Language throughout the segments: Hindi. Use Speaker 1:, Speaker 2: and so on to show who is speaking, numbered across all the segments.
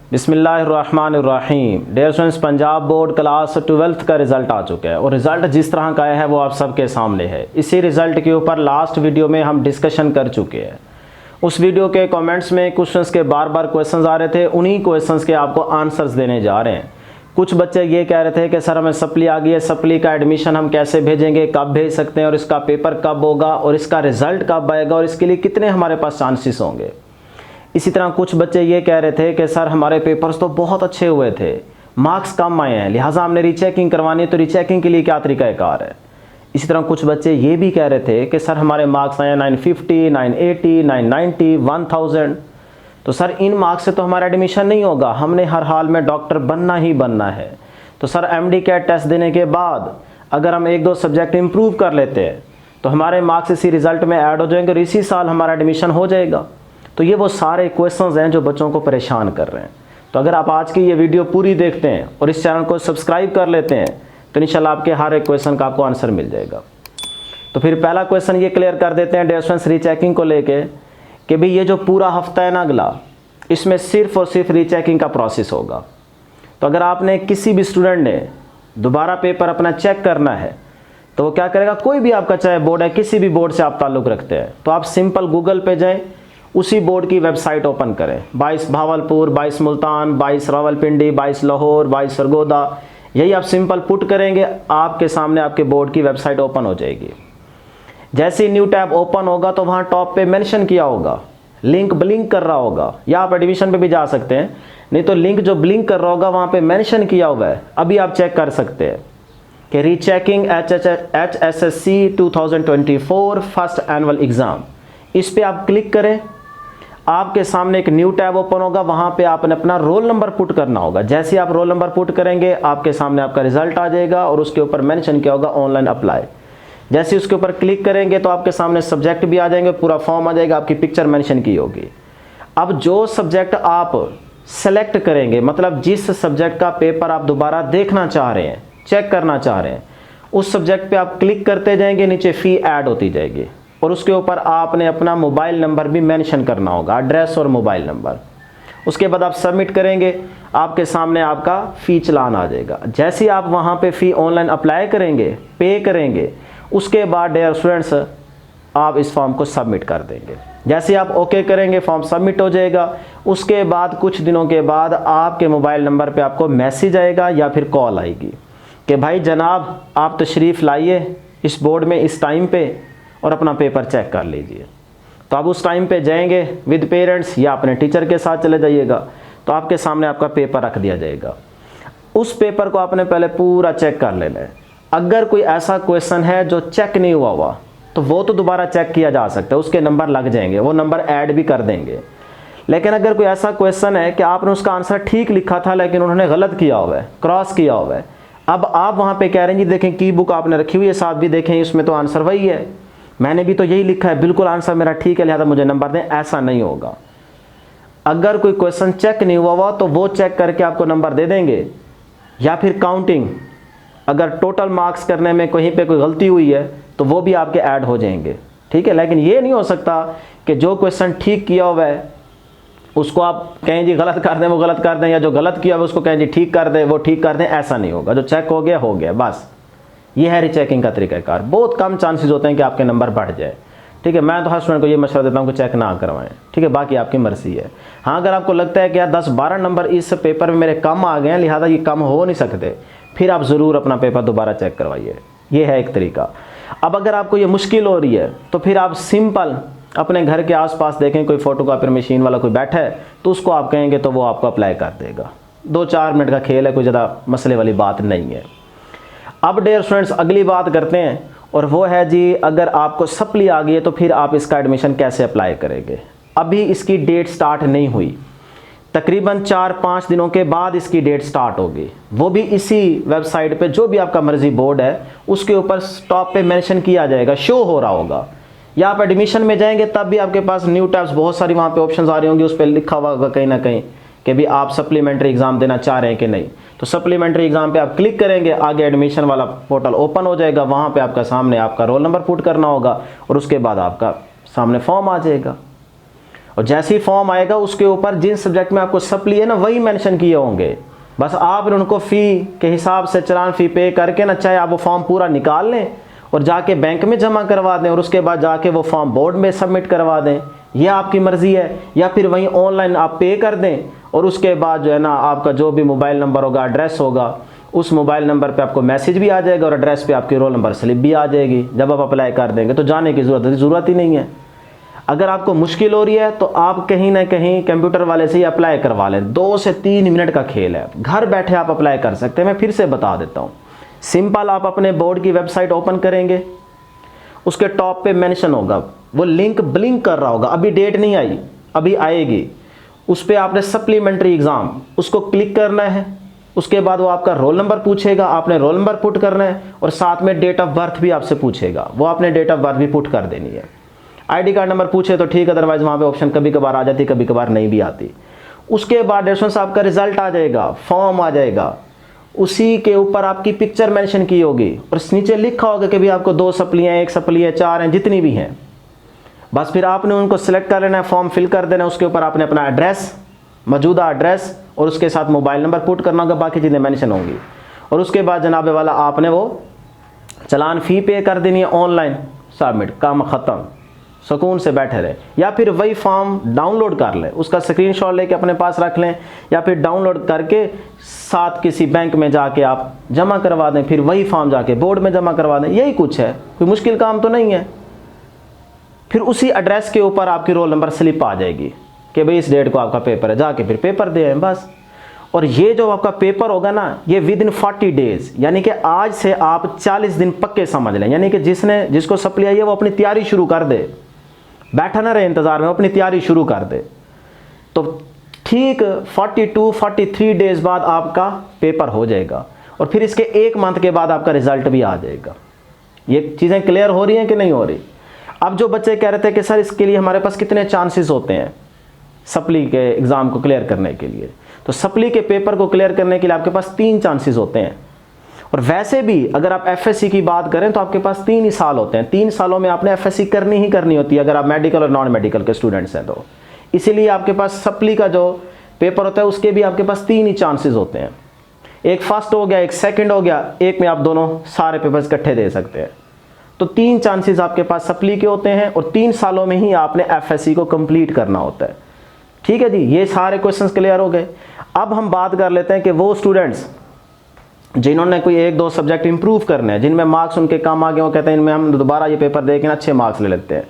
Speaker 1: बिस्मिल्लाहिर्रहमानिर्रहीम। Dear students, Punjab board class 12th का रिज़ल्ट आ चुका है और रिज़ल्ट जिस तरह का है वो आप सबके सामने है। इसी रिज़ल्ट के ऊपर लास्ट वीडियो में हम डिस्कशन कर चुके हैं। उस वीडियो के कमेंट्स में क्वेश्चंस के बार बार क्वेश्चंस आ रहे थे, उन्हीं क्वेश्चंस के आपको आंसर्स देने जा रहे हैं। कुछ बच्चे ये कह रहे थे कि सर हमें सप्ली आ गई है, सप्ली का एडमिशन हम कैसे भेजेंगे, कब भेज सकते हैं और इसका पेपर कब होगा और इसका रिज़ल्ट कब आएगा और इसके लिए कितने हमारे पास चांसेस होंगे। इसी तरह कुछ बच्चे ये कह रहे थे कि सर हमारे पेपर्स तो बहुत अच्छे हुए थे, मार्क्स कम आए हैं, लिहाजा हमने रीचेकिंग करवानी है, तो रीचेकिंग के लिए क्या तरीक़ाकार है। इसी तरह कुछ बच्चे ये भी कह रहे थे कि सर हमारे मार्क्स आए 950, 980, 990, 1000, तो सर इन मार्क्स से तो हमारा एडमिशन नहीं होगा, हमने हर हाल में डॉक्टर बनना ही बनना है। तो सर MD कैट टेस्ट देने के बाद अगर हम एक दो सब्जेक्ट इम्प्रूव कर लेते हैं तो हमारे मार्क्स इसी रिज़ल्ट में ऐड हो जाएंगे और इसी साल हमारा एडमिशन हो जाएगा। तो ये वो सारे क्वेश्चंस हैं जो बच्चों को परेशान कर रहे हैं। तो अगर आप आज की ये वीडियो पूरी देखते हैं और इस चैनल को सब्सक्राइब कर लेते हैं तो इंशाल्लाह आपके हर एक क्वेश्चन का आपको आंसर मिल जाएगा। तो फिर पहला क्वेश्चन ये क्लियर कर देते हैं डियर स्टूडेंट्स रीचेकिंग को लेके कि भाई ये जो पूरा हफ्ता है ना अगला, इसमें सिर्फ और सिर्फ रीचेकिंग का प्रोसेस होगा। तो अगर आपने किसी भी स्टूडेंट ने दोबारा पेपर अपना चेक करना है तो वो क्या करेगा, कोई भी आपका चाहे बोर्ड है, किसी भी बोर्ड से आप ताल्लुक़ रखते हैं, तो आप सिंपल गूगल पे जाएँ, उसी बोर्ड की वेबसाइट ओपन करें। 22 भावलपुर, 22 मुल्तान, 22 रावलपिंडी, 22 लाहौर, 22 सरगोदा, यही आप सिंपल पुट करेंगे, आपके सामने आपके बोर्ड की वेबसाइट ओपन हो जाएगी। जैसे ही न्यू टैब ओपन होगा तो वहाँ टॉप पे मेंशन किया होगा, लिंक ब्लिंक कर रहा होगा, या आप एडमिशन पे भी जा सकते हैं, नहीं तो लिंक जो ब्लिंक कर रहा होगा वहाँ पे मेंशन किया हुआ है, अभी आप चेक कर सकते हैं कि rechecking HSSC 2024 first annual exam. इस पर आप क्लिक करें, आपके सामने एक न्यू टैब ओपन होगा, वहाँ पे आपने अपना रोल नंबर पुट करना होगा। जैसे ही आप रोल नंबर पुट करेंगे आपके सामने आपका रिजल्ट आ जाएगा और उसके ऊपर मेंशन किया होगा ऑनलाइन अप्लाई। जैसे ही उसके ऊपर क्लिक करेंगे तो आपके सामने सब्जेक्ट भी आ जाएंगे, पूरा फॉर्म आ जाएगा, आपकी पिक्चर मेंशन की होगी। अब जो सब्जेक्ट आप सेलेक्ट करेंगे, मतलब जिस सब्जेक्ट का पेपर आप दोबारा देखना चाह रहे हैं, चेक करना चाह रहे हैं, उस सब्जेक्ट पर आप क्लिक करते जाएंगे, नीचे फ़ी ऐड होती जाएगी और उसके ऊपर आपने अपना मोबाइल नंबर भी मेंशन करना होगा, एड्रेस और मोबाइल नंबर। उसके बाद आप सबमिट करेंगे, आपके सामने आपका फ़ी चालान आ जाएगा। जैसे ही आप वहाँ पे फ़ी ऑनलाइन अप्लाई करेंगे, पे करेंगे, उसके बाद डियर स्टूडेंट्स आप इस फॉर्म को सबमिट कर देंगे। जैसे आप ओके करेंगे फॉर्म सबमिट हो जाएगा। उसके बाद कुछ दिनों के बाद आपके मोबाइल नंबर पर आपको मैसेज आएगा या फिर कॉल आएगी कि भाई जनाब आप तशरीफ़ लाइए इस बोर्ड में इस टाइम पर और अपना पेपर चेक कर लीजिए। तो आप उस टाइम पे जाएंगे विद पेरेंट्स या अपने टीचर के साथ चले जाइएगा, तो आपके सामने आपका पेपर रख दिया जाएगा। उस पेपर को आपने पहले पूरा चेक कर लेना है। अगर कोई ऐसा क्वेश्चन है जो चेक नहीं हुआ हुआ तो वो तो दोबारा चेक किया जा सकता है, उसके नंबर लग जाएंगे, वो नंबर ऐड भी कर देंगे। लेकिन अगर कोई ऐसा क्वेश्चन है कि आपने उसका आंसर ठीक लिखा था लेकिन उन्होंने गलत किया हुआ है, क्रॉस किया हुआ है, अब आप वहाँ पर कह रहे हैं जी देखें की बुक आपने रखी हुई है साथ भी देखें, इसमें तो आंसर वही है, मैंने भी तो यही लिखा है, बिल्कुल आंसर मेरा ठीक है, लिहाजा मुझे नंबर दें, ऐसा नहीं होगा। अगर कोई क्वेश्चन चेक नहीं हुआ तो वो चेक करके आपको नंबर दे देंगे, या फिर काउंटिंग, अगर टोटल मार्क्स करने में कहीं पे कोई गलती हुई है तो वो भी आपके ऐड हो जाएंगे, ठीक है। लेकिन ये नहीं हो सकता कि जो क्वेश्चन ठीक किया हुआ है उसको आप कहें जी गलत कर दें, वो गलत कर दें, या जो गलत किया हुआ उसको कहें जी ठीक कर दें, वो ठीक कर दें, ऐसा नहीं होगा। जो चेक हो गया बस। ये है रीचेकिंग का तरीक़ाकार। बहुत कम चांसेस होते हैं कि आपके नंबर बढ़ जाए, ठीक है। मैं तो हर स्टूडेंट को ये मशवरा देता हूँ कि चेक ना करवाएं, ठीक है, बाकी आपकी मर्ज़ी है। हाँ, अगर आपको लगता है कि यार 10-12 नंबर इस पेपर में मेरे कम आ गए हैं, लिहाजा ये कम हो नहीं सकते, फिर आप ज़रूर अपना पेपर दोबारा चेक करवाइए। ये है एक तरीका। अब अगर आपको ये मुश्किल हो रही है तो फिर आप सिंपल अपने घर के आसपास देखें कोई फ़ोटोकॉपी मशीन वाला कोई बैठा है तो उसको आप कहेंगे तो वो आपको अप्लाई कर देगा। 2-4 मिनट का खेल है, कोई ज़्यादा मसले वाली बात नहीं है। अब डियर स्टूडेंट्स अगली बात करते हैं और वो है जी अगर आपको सप्ली आ गई है तो फिर आप इसका एडमिशन कैसे अप्लाई करेंगे। अभी इसकी डेट स्टार्ट नहीं हुई, तकरीबन 4-5 दिनों के बाद इसकी डेट स्टार्ट होगी, वो भी इसी वेबसाइट पे, जो भी आपका मर्जी बोर्ड है उसके ऊपर टॉप पे मेंशन किया जाएगा, शो हो रहा होगा। या आप एडमिशन में जाएंगे तब भी आपके पास न्यू टैब्स बहुत सारी वहाँ पे ऑप्शंस आ रही होंगी, उस पर लिखा हुआ होगा कहीं ना कहीं कि भी आप सप्लीमेंट्री एग्ज़ाम देना चाह रहे हैं कि नहीं। तो सप्लीमेंट्री एग्ज़ाम पे आप क्लिक करेंगे, आगे एडमिशन वाला पोर्टल ओपन हो जाएगा, वहाँ पे आपका सामने आपका रोल नंबर पुट करना होगा और उसके बाद आपका सामने फॉर्म आ जाएगा। और जैसे ही फॉर्म आएगा उसके ऊपर जिन सब्जेक्ट में आपको सप्ली है ना वही मेंशन किए होंगे। बस आप उनको फ़ी के हिसाब से चालान फ़ी पे करके ना, चाहे आप वो फॉर्म पूरा निकाल लें और जाके बैंक में जमा करवा दें और उसके बाद जाके वो फॉर्म बोर्ड में सबमिट करवा दें, यह आपकी मर्ज़ी है। या फिर वहीं ऑनलाइन आप पे कर दें और उसके बाद जो है ना आपका जो भी मोबाइल नंबर होगा, एड्रेस होगा, उस मोबाइल नंबर पे आपको मैसेज भी आ जाएगा और एड्रेस पे आपकी रोल नंबर स्लिप भी आ जाएगी। जब आप अप्लाई कर देंगे तो जाने की ज़रूरत ही नहीं है। अगर आपको मुश्किल हो रही है तो आप कहीं ना कहीं कंप्यूटर वाले से ही अप्लाई करवा लें। 2 से 3 मिनट का खेल है, घर बैठे आप अप्लाई कर सकते हैं। मैं फिर से बता देता हूँ, सिंपल आप अपने बोर्ड की वेबसाइट ओपन करेंगे, उसके टॉप पे मेंशन होगा, वो लिंक ब्लिंक कर रहा होगा, अभी डेट नहीं आई, अभी आएगी। उस पर आपने सप्लीमेंट्री एग्ज़ाम उसको क्लिक करना है। उसके बाद वो आपका रोल नंबर पूछेगा, आपने रोल नंबर पुट करना है और साथ में डेट ऑफ बर्थ भी आपसे पूछेगा, वो आपने डेट ऑफ बर्थ भी पुट कर देनी है। आईडी कार्ड नंबर पूछे तो ठीक, अदरवाइज वहाँ पे ऑप्शन कभी कभार आ जाती, कभी कभार नहीं भी आती। उसके बाद डेढ़ साहब का रिजल्ट आ जाएगा, फॉर्म आ जाएगा, उसी के ऊपर आपकी पिक्चर मेंशन की होगी और नीचे लिखा होगा कि भी आपको 2 सप्लियाँ, 1 सप्ली है, 4 हैं, जितनी भी हैं। बस फिर आपने उनको सिलेक्ट कर लेना है, फॉर्म फिल कर देना है। उसके ऊपर आपने अपना एड्रेस, मौजूदा एड्रेस और उसके साथ मोबाइल नंबर पुट करना होगा, बाकी चीज़ें मेंशन होंगी। और उसके बाद जनाबे वाला आपने वो चालान फ़ी पे कर देनी है, ऑनलाइन सबमिट, काम ख़त्म, सुकून से बैठे रहे। या फिर वही फॉर्म डाउनलोड कर लें, उसका स्क्रीनशॉट लेके अपने पास रख लें, या फिर डाउनलोड करके साथ किसी बैंक में जाके आप जमा करवा दें, फिर वही फॉर्म जाके बोर्ड में जमा करवा दें। यही कुछ है, कोई मुश्किल काम तो नहीं है। फिर उसी एड्रेस के ऊपर आपकी रोल नंबर स्लिप आ जाएगी कि भाई इस डेट को आपका पेपर है, जाके फिर पेपर दे आएं बस। और ये जो आपका पेपर होगा ना, ये विद इन 40 डेज, यानी कि आज से आप 40 दिन पक्के समझ लें। यानी कि जिसको सप्ली आई है वो अपनी तैयारी शुरू कर दे, बैठा ना रहे इंतज़ार में, अपनी तैयारी शुरू कर दे। तो ठीक 42-43 डेज बाद आपका पेपर हो जाएगा और फिर इसके 1 मंथ के बाद आपका रिजल्ट भी आ जाएगा। ये चीज़ें क्लियर हो रही हैं कि नहीं हो रही? अब जो बच्चे कह रहे थे कि सर इसके लिए हमारे पास कितने चांसेस होते हैं सप्ली के एग्ज़ाम को क्लियर करने के लिए, तो सप्ली के पेपर को क्लियर करने के लिए आपके पास 3 चांसेस होते हैं। और वैसे भी अगर आप एफएससी की बात करें तो आपके पास 3 ही साल होते हैं। 3 सालों में आपने एफएससी करनी ही करनी होती है अगर आप मेडिकल और नॉन मेडिकल के स्टूडेंट्स हैं तो। इसीलिए आपके पास सप्ली का जो पेपर होता है उसके भी आपके पास 3 ही चांसेस होते हैं। एक फर्स्ट हो गया, एक सेकंड हो गया, एक में आप दोनों सारे पेपर्स इकट्ठे दे सकते हैं। तो 3 चांसेस आपके पास सप्ली के होते हैं और 3 सालों में ही आपने एफएससी को कंप्लीट करना होता है। ठीक है जी, ये सारे क्वेश्चंस क्लियर हो गए। अब हम बात कर लेते हैं कि वो स्टूडेंट्स जिन्होंने कोई 1-2 सब्जेक्ट इंप्रूव करने हैं, जिनमें मार्क्स उनके कम आ गए, वो कहते हैं इनमें हम दोबारा ये पेपर दे के अच्छे मार्क्स ले लेते हैं।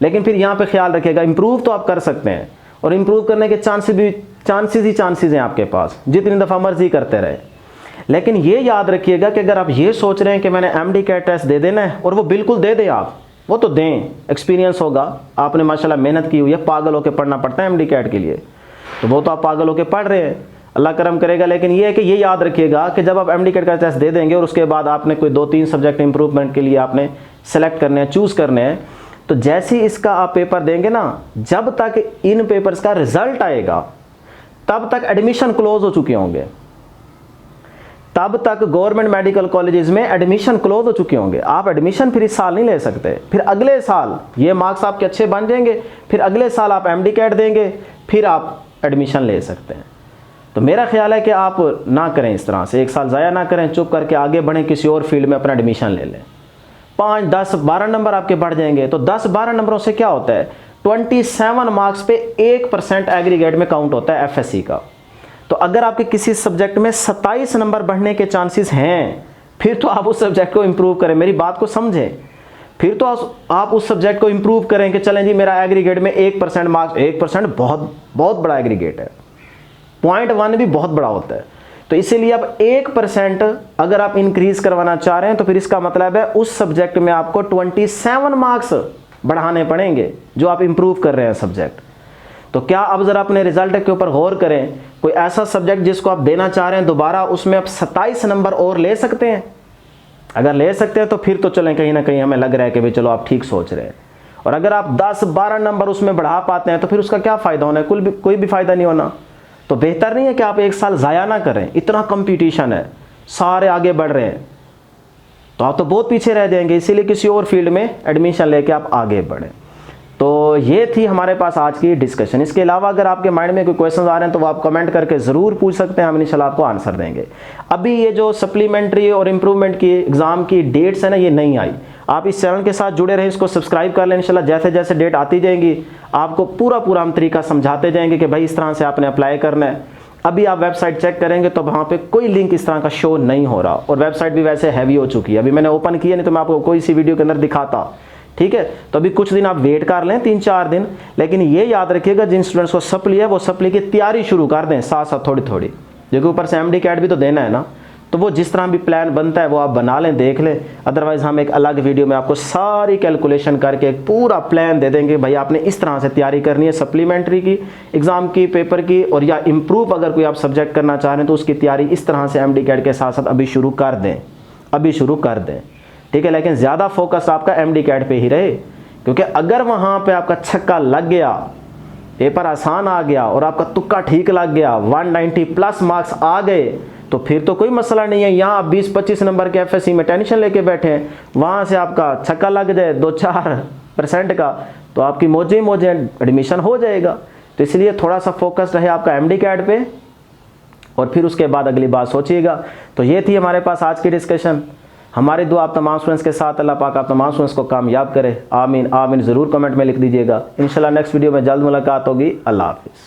Speaker 1: लेकिन फिर यहाँ पे ख्याल रखिएगा, इंप्रूव तो आप कर सकते हैं और इंप्रूव करने के चांसेस हैं आपके पास, जितनी दफ़ा मर्जी करते रहे। लेकिन ये याद रखिएगा कि अगर आप ये सोच रहे हैं कि मैंने MD-CAT टेस्ट दे देना है, और वो बिल्कुल दे दें आप, वो तो दें, एक्सपीरियंस होगा, आपने माशाल्लाह मेहनत की हुई है, पागल होकर पढ़ना पड़ता है MD-CAT के लिए, तो वो तो आप पागल होकर पढ़ रहे हैं, अल्लाह करम करेगा। लेकिन ये है कि ये याद रखिएगा कि जब आप MD-CAT का टेस्ट दे देंगे और उसके बाद आपने कोई 2-3 सब्जेक्ट इंप्रूवमेंट के लिए आपने सेलेक्ट करने हैं, चूज़ करने हैं, तो जैसे ही इसका आप पेपर देंगे ना, जब तक इन पेपर्स का रिजल्ट आएगा तब तक एडमिशन क्लोज हो चुके होंगे, तब तक गवर्नमेंट मेडिकल कॉलेजेस में एडमिशन क्लोज हो चुके होंगे। आप एडमिशन फिर इस साल नहीं ले सकते, फिर अगले साल ये मार्क्स आपके अच्छे बन जाएंगे, फिर अगले साल आप MD-CAT देंगे, फिर आप एडमिशन ले सकते हैं। तो मेरा ख्याल है कि आप ना करें इस तरह से, 1 साल ज़ाया ना करें, चुप करके आगे बढ़ें, किसी और फील्ड में अपना एडमिशन ले लें। 5, 10, 12 नंबर आपके बढ़ जाएंगे। तो 10-12 नंबरों से क्या होता है, 27 मार्क्स पे 1% एग्रीगेट में काउंट होता है FSC का। तो अगर आपके किसी सब्जेक्ट में 27 नंबर बढ़ने के चांसेस हैं, फिर तो आप उस सब्जेक्ट को इंप्रूव करें, मेरी बात को समझें। फिर तो आप उस सब्जेक्ट को इंप्रूव करें कि चलें जी मेरा एग्रीगेट में 1% मार्क्स, 1% बहुत बड़ा एग्रीगेट है, 0.1 भी बहुत बड़ा होता है। तो इसीलिए आप 1% अगर आप इंक्रीज करवाना चाह रहे हैं तो फिर इसका मतलब है उस सब्जेक्ट में आपको 27 मार्क्स बढ़ाने पड़ेंगे जो आप इंप्रूव कर रहे हैं सब्जेक्ट। तो क्या अब ज़रा अपने रिजल्ट के ऊपर गौर करें, कोई ऐसा सब्जेक्ट जिसको आप देना चाह रहे हैं दोबारा, उसमें आप 27 नंबर और ले सकते हैं। अगर ले सकते हैं तो फिर तो चलें, कहीं ना कहीं हमें लग रहा है कि भाई चलो आप ठीक सोच रहे हैं। और अगर आप 10-12 नंबर उसमें बढ़ा पाते हैं तो फिर उसका क्या फ़ायदा होना है, कोई भी फ़ायदा नहीं होना। तो बेहतर नहीं है कि आप 1 साल ज़ाया ना करें, इतना कंपटीशन है, सारे आगे बढ़ रहे हैं, तो आप तो बहुत पीछे रह जाएंगे। इसीलिए किसी और फील्ड में एडमिशन लेके आप आगे बढ़ें। तो ये थी हमारे पास आज की डिस्कशन। इसके अलावा अगर आपके माइंड में कोई क्वेश्चन आ रहे हैं तो वो आप कमेंट करके ज़रूर पूछ सकते हैं, हम इंशाल्लाह आपको आंसर देंगे। अभी ये जो सप्लीमेंट्री और इम्प्रूवमेंट की एग्ज़ाम की डेट्स है ना, ये नहीं आई। आप इस चैनल के साथ जुड़े रहें, इसको सब्सक्राइब कर लें। इंशाल्लाह जैसे जैसे डेट आती जाएंगी आपको पूरा हम तरीका समझाते जाएंगे कि भाई इस तरह से आपने अप्लाई करना है। अभी आप वेबसाइट चेक करेंगे तो वहाँ पे कोई लिंक इस तरह का शो नहीं हो रहा, और वेबसाइट भी वैसे हैवी हो चुकी है। अभी मैंने ओपन किया, नहीं तो मैं आपको कोई सी वीडियो के अंदर दिखाता। ठीक है, तो अभी कुछ दिन आप वेट कर लें, 3-4 दिन। लेकिन ये याद रखिएगा जिन स्टूडेंट्स को सप्ली है वो सप्ली की तैयारी शुरू कर दें साथ साथ थोड़ी थोड़ी, क्योंकि ऊपर से एमडी कैट भी तो देना है ना। तो वो जिस तरह भी प्लान बनता है वो आप बना लें, देख लें। अदरवाइज हम एक अलग वीडियो में आपको सारी कैलकुलेशन करके एक पूरा प्लान दे देंगे, भाई आपने इस तरह से तैयारी करनी है सप्लीमेंट्री की एग्जाम की, पेपर की, और या इम्प्रूव अगर कोई आप सब्जेक्ट करना चाह रहे हैं तो उसकी तैयारी इस तरह से एमडी कैट के साथ साथ अभी शुरू कर दें, अभी शुरू कर दें। ठीक है, लेकिन ज़्यादा फोकस आपका एमडी कैट पे ही रहे, क्योंकि अगर वहाँ पे आपका छक्का लग गया, पेपर आसान आ गया और आपका तुक्का ठीक लग गया, 190+ मार्क्स आ गए, तो फिर तो कोई मसला नहीं है। यहाँ आप 20-25 नंबर के एफएससी में टेंशन लेके बैठे हैं, वहाँ से आपका छक्का लग जाए 2-4% का, तो आपकी मौजे एडमिशन हो जाएगा। तो इसलिए थोड़ा सा फोकस रहे आपका एमडी कैट पे, और फिर उसके बाद अगली बात सोचिएगा। तो ये थी हमारे पास आज की डिस्कशन। हमारी दुआ आप तमाम स्टूडेंट्स के साथ, अल्लाह पाक आप तमाम स्टूडेंट्स को कामयाब करे। आमीन आमीन ज़रूर कमेंट में लिख दीजिएगा। इंशाल्लाह नेक्स्ट वीडियो में जल्द मुलाकात होगी। अल्लाह हाफिज़।